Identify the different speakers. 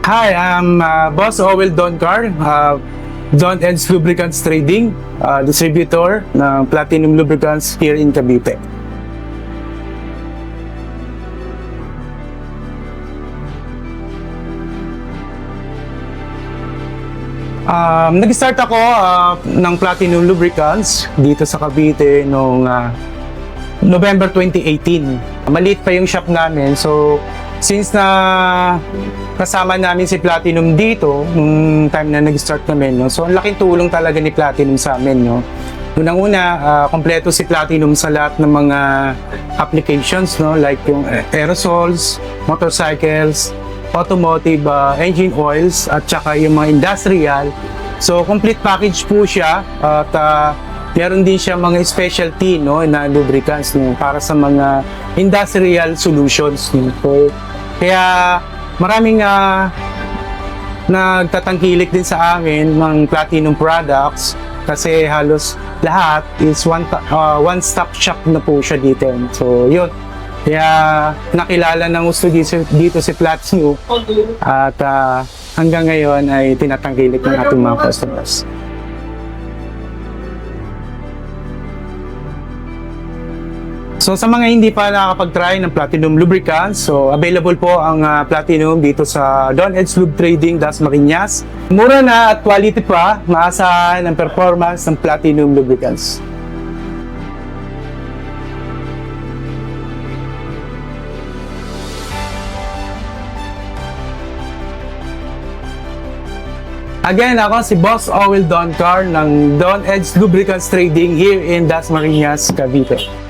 Speaker 1: Hi, I'm Boss Owel Doncar, Don Ed's Lubricants Trading, distributor ng Platinum Lubricants here in Cavite. Nag-start ako ng Platinum Lubricants dito sa Cavite noong November 2018. Maliit pa yung shop namin, so since na kasama namin si Platinum dito nung time na nag-start kami, no? So ang laking tulong talaga ni Platinum sa amin, no? Unang-una, kompleto si Platinum sa lahat ng mga applications, no? Like yung aerosols, motorcycles, automotive, engine oils, at saka yung mga industrial. So complete package po siya, at meron din siya mga specialty, no, na lubricants, no, para sa mga industrial solutions, no. So, kaya maraming nagtatangkilik din sa amin ng Platinum products kasi halos lahat is one-stop shop na po siya dito. So yun, kaya nakilala ng gusto dito si Platinum, at hanggang ngayon ay tinatangkilik ng ating mga customers. So sa mga hindi pa nakakapag-try ng Platinum Lubricants, so available po ang Platinum dito sa Don Ed's Lube Trading, Dasmariñas. Mura na at quality pa, maasahan ang performance ng Platinum Lubricants. Again, ako si Boss Owel Doncar ng Don Ed's Lubricants Trading here in Dasmariñas, Cavite.